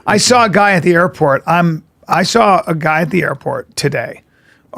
I saw a guy at the airport. I saw a guy at the airport today.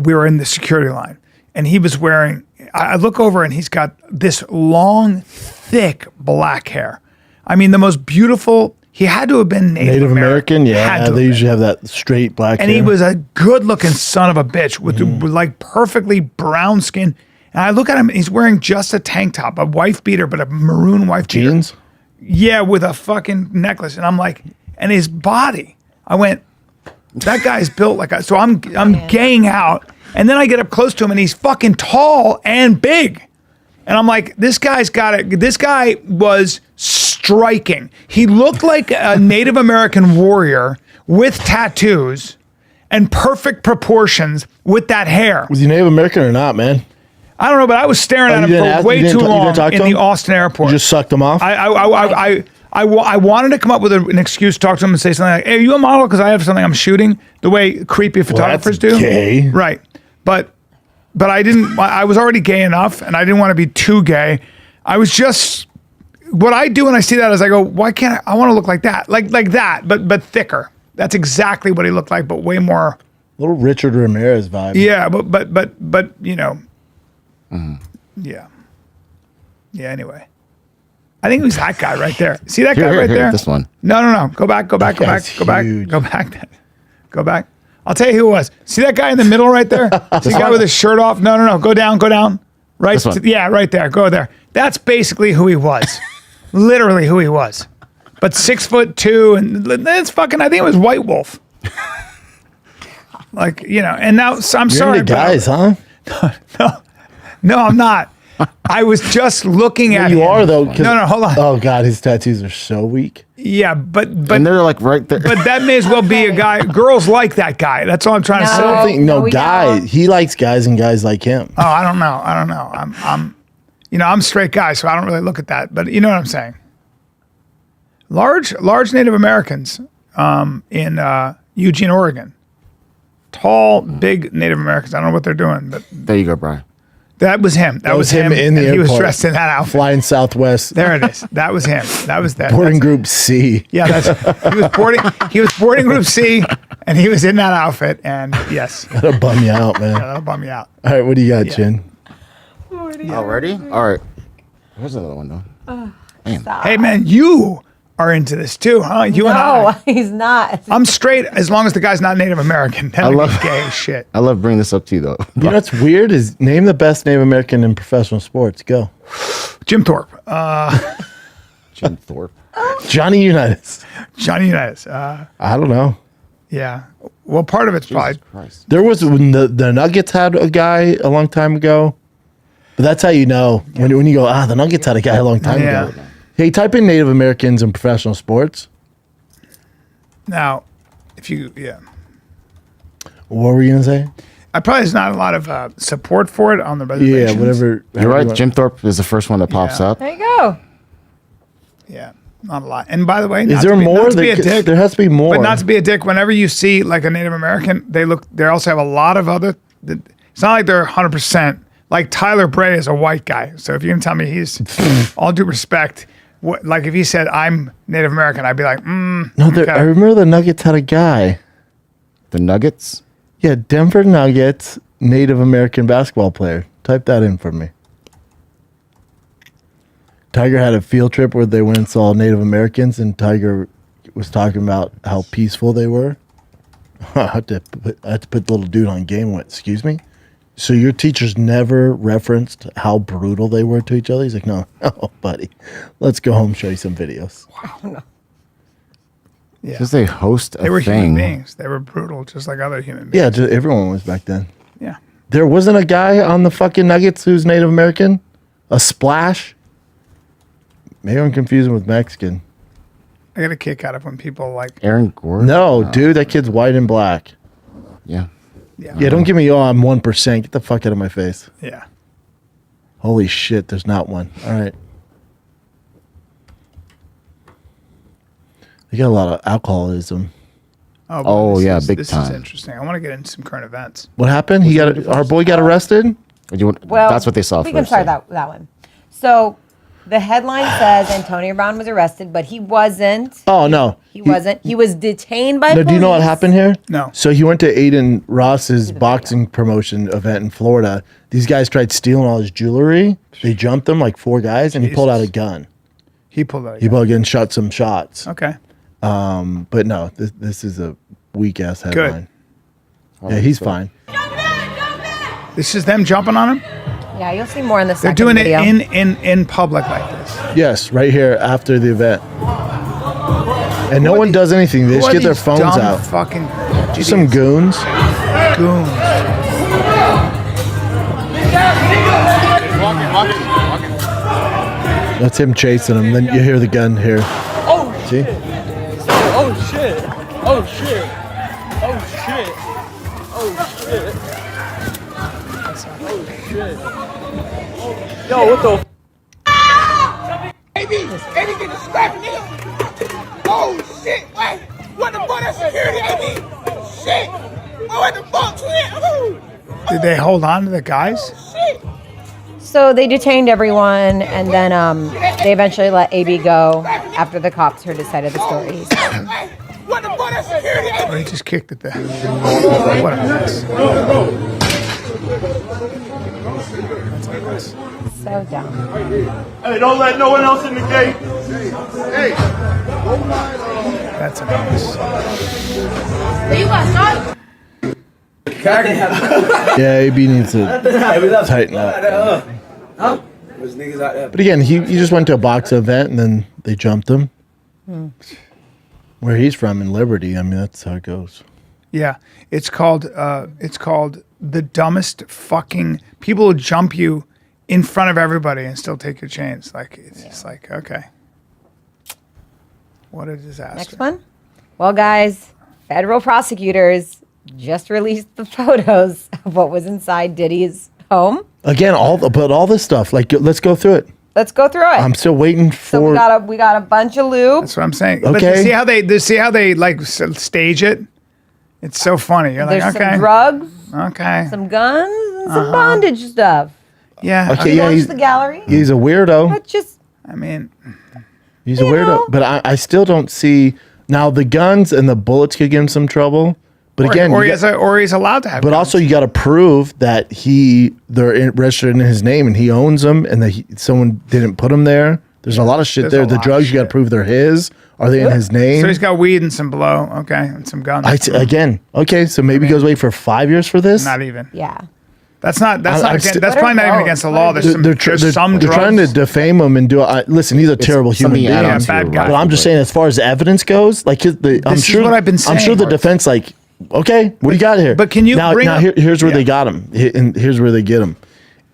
We were in the security line, and he was wearing. I look over, and he's got this long, thick black hair. I mean, the most beautiful. He had to have been Native American. Yeah, they usually have that straight black hair. And he was a good-looking son of a bitch with like perfectly brown skin. And I look at him, and he's wearing just a tank top, a wife beater, but a maroon wife beater. Jeans? Yeah, with a fucking necklace. And I'm like, and his body. I went, that guy's built like a, so I'm gaying out. And then I get up close to him, and he's fucking tall and big. And I'm like, this guy's got it. This guy was striking. He looked like a Native American warrior with tattoos and perfect proportions with that hair. Was he Native American or not, man? I don't know, but I was staring at him for way too long in the Austin airport. You just sucked him off? I wanted to come up with an excuse to talk to him and say something like, hey, are you a model? Because I have something I'm shooting. The way creepy photographers do. Gay. Right. But I didn't, I was already gay enough, and I didn't want to be too gay. I was just, what I do when I see that is I go, why can't I want to look like that? Like that, but thicker. That's exactly what he looked like, but way more. Little Richard Ramirez vibe. Yeah, but you know. Yeah. Yeah, anyway. I think it was that guy right there. See that guy right there? This one. No. Go back. Go back. I'll tell you who it was. See that guy in the middle right there? See the guy with his shirt off? No. Go down. Right. Yeah, right there. Go there. That's basically who he was. Literally who he was. But 6'2", and that's fucking, I think it was White Wolf. Like, you know, and now, I'm sorry. You're into guys, huh? No, I'm not. I was just looking at him. You are, though. No, hold on. Oh, God, his tattoos are so weak. Yeah, but and they're like right there. But that may as well be a guy. Girls like that guy. That's all I'm trying to say. I don't think, guy. He likes guys and guys like him. Oh, I don't know. I'm straight guy, so I don't really look at that. But you know what I'm saying. Large Native Americans in Eugene, Oregon. Tall, big Native Americans. I don't know what they're doing, but there you go, Brian. That was him. That was him in the airport. He was dressed in that outfit. Flying Southwest. There it is. That was him. That was that. Boarding Group C. Yeah, he was boarding Group C, and he was in that outfit. And yes, that'll bum you out, man. Yeah, that'll bum you out. All right, what do you got, Chin? Already? All right. Here's another one though. Hey, man, you are into this too, huh? You and I. No, he's not. I'm straight as long as the guy's not Native American. That would be gay as shit. I love bringing this up to you though. You know what's weird is name the best Native American in professional sports. Go. Jim Thorpe. Jim Thorpe. Johnny Unitas. Johnny Unitas. I don't know. Yeah. Well, part of it's Jesus probably. Christ. There was when the Nuggets had a guy a long time ago. But that's how you know when you go, the Nuggets had a guy a long time ago. Hey, type in Native Americans in professional sports. Now, What were you going to say? Probably there's not a lot of support for it on the reservations. Yeah, whatever. You're right. Jim Thorpe is the first one that pops up. There you go. Yeah, not a lot. And by the way, is there more? Not to be a dick, there has to be more. But not to be a dick, whenever you see like a Native American, they also have a lot of other, it's not like they're 100%. Like Tyler Bray is a white guy. So if you can tell me he's, all due respect, like if he said I'm Native American, I'd be like, No, okay. I remember the Nuggets had a guy. The Nuggets? Yeah, Denver Nuggets Native American basketball player. Type that in for me. Tiger had a field trip where they went and saw Native Americans, and Tiger was talking about how peaceful they were. I had to put the little dude on game. Went, excuse me? So your teachers never referenced how brutal they were to each other? He's like, no, buddy. Let's go home and show you some videos. Wow. Yeah. Because they host a They were thing. human beings. They were brutal, just like other human beings. Yeah, everyone was back then. Yeah. There wasn't a guy on the fucking Nuggets who's Native American? A Splash? Maybe I'm confusing with Mexican. I get a kick out of when people like. Aaron Gordon? No, dude, that kid's white and black. Yeah. Yeah, don't give me, I'm 1%. Get the fuck out of my face. Yeah. Holy shit, there's not one. All right. They got a lot of alcoholism. Oh, yeah, big this time. This is interesting. I want to get into some current events. What happened? Our boy got arrested? Well, that's what they saw we first. can start that one. So The headline says Antonio Brown was arrested, but he wasn't. Oh no, He wasn't. He was detained by No, police. do you know what happened here? No. So he went to Aiden Ross's boxing promotion event in Florida. These guys tried stealing all his jewelry. They jumped him like 4 guys, and he pulled out a gun. He pulled out. He pulled a gun, shot some shots. Okay. But no, this is a weak ass headline. Yeah, he's fine. This is them jumping on him. Yeah, you'll see more in the They're second doing video. it in public like this. Yes, right here after the event. And no one does anything. They Who just are get their these phones dumb out. Fucking Just some goons. goons. That's him chasing him. Then you hear the gun here. Oh, See? oh shit. Oh shit. Oh shit. Oh shit. Oh shit. Yo, what the Baby, get the scrap, nigga. Oh shit, wait. What the fuck, that's security, baby? Shit. Oh, what the fuck, twin? Oh, Did they hold on to the guys? shit. So they detained everyone, and then they eventually let AB go after the cops heard his side of the story. Hey, what the fuck, that's security, baby? Or he just kicked it there? What a mess. So dumb. Hey, don't let no one else in the gate. That's a mess. Yeah, AB needs to tighten up. But again, he just went to a box event and then they jumped him. Where he's from in Liberty, I mean, that's how it goes. Yeah, it's called the dumbest fucking. People will jump you in front of everybody and still take your chains. Like it's just like, okay, what a disaster. Next one. Well, guys, federal prosecutors just released the photos of what was inside Diddy's home. Again, all this stuff. Like, let's go through it. Let's go through it. I'm still waiting so for. we got a bunch of lube. That's what I'm saying. But Okay. see how they like stage it. It's so funny. You're There's like, okay, some drugs, okay, some guns, and some bondage stuff. yeah. Okay, yeah, Launch he's, the gallery. he's a weirdo. That's just I mean, He's a weirdo. know. But I still don't see. Now, the guns and the bullets could get him some trouble. But again, or you got- he's allowed to have. but guns. also you got to prove that they're registered in his name and he owns them, and that someone didn't put them there. There's a lot of shit There's there. a The lot of drugs, you got to shit. prove they're his. Are they in his name? So he's got weed and some blow, okay, and some guns. Again, okay, so maybe he goes away for 5 years for this. Not even. yeah. That's not. That's I'm not. sti- That's What probably are not even those? against the law. There's some. they're There's some drugs. trying to defame him and do. Listen, he's a terrible human something being. add on to bad your guy. rifle, But I'm just saying, as far as evidence goes, like I'm is sure what I've been I'm sure saying, the Art. defense, like, okay, what do you got here? but can you now? bring Now up- here's where yeah. they got him, and here's where they get him,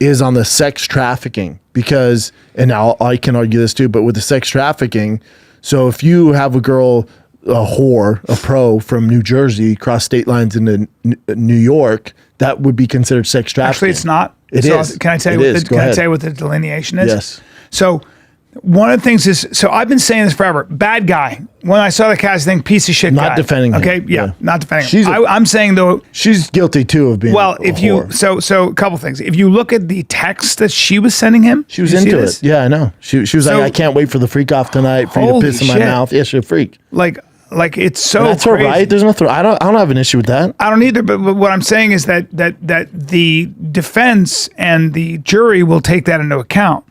is on the sex trafficking, because, and now I can argue this too, but with the sex trafficking, so if you have a girl, a whore, a pro from New Jersey cross state lines into New York, that would be considered sex trafficking. Actually, it's not. It So is. Can I tell It you? is. Go ahead. What the delineation is? Yes. So one of the things is, so I've been saying this forever. Bad guy. When I saw the cast thing, piece of shit. Not guy. defending him. Okay, yeah, Yeah. not defending She's him. a- I'm saying though. She's guilty too of being. Well, a if you whore. so a couple things. If you look at the text that she was sending him, She was did you see into this? it. Yeah, I know. She was So- like, I can't wait for the freak off tonight, for you to Holy piss in my shit. mouth. Yeah, she's a freak. Like it's so That's her crazy. right. There's nothing. I don't have an issue with that. I don't either, but what I'm saying is that the defense and the jury will take that into account.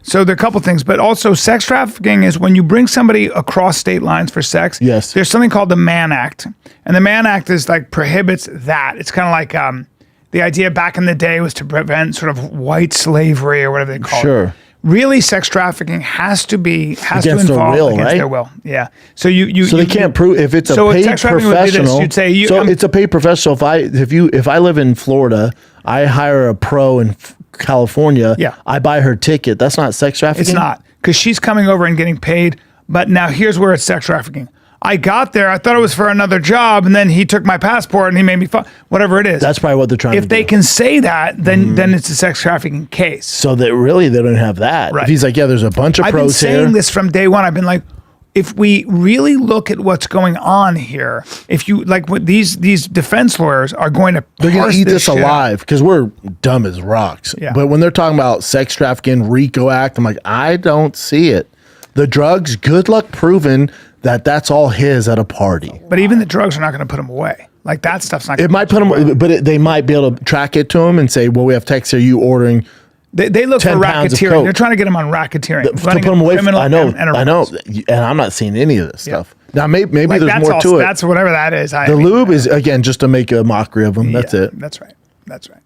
So there are a couple things, but also sex trafficking is when you bring somebody across state lines for sex. Yes. There's something called the Mann Act, and the Mann Act is like prohibits that. It's kind of like the idea back in the day was to prevent sort of white slavery or whatever they call it. Sure. Really, sex trafficking has to Against to their involve will, against right? their will. Yeah. So you So they can't prove if it's a so paid sex trafficking would be this, professional. you'd say you- so it's a paid professional. If I live in Florida, I hire a pro in California. Yeah. I buy her ticket. That's not sex trafficking. It's not, because she's coming over and getting paid. But now here's where it's sex trafficking. I got there, I thought it was for another job, and then he took my passport and he made me whatever it is. That's probably what they're trying to do. If they can say that, then it's a sex trafficking case. So that really they don't have that. Right. If he's like, yeah, there's a bunch of I've been pros saying here. this from day one. I've been like, if we really look at what's going on here, if you like what these defense lawyers are going to They're going parse to eat this shit out. alive because we're dumb as rocks. Yeah. But when they're talking about sex trafficking, RICO Act, I'm like, I don't see it. The drugs, good luck proving that that's all his at a party. But even the drugs are not going to put them away. Like that stuff's not. It might put them, but they might be able to track it to him and say, well, we have texts here, you ordering. They look for 10 pounds of racketeering. coke. They're trying to get them on racketeering. To put them away from, I know, enterprise. and I'm not seeing any of this stuff. Now, maybe Like, there's that's more to it. That's whatever that is. The lube is, again, just to make a mockery of them. That's it. That's right. That's right.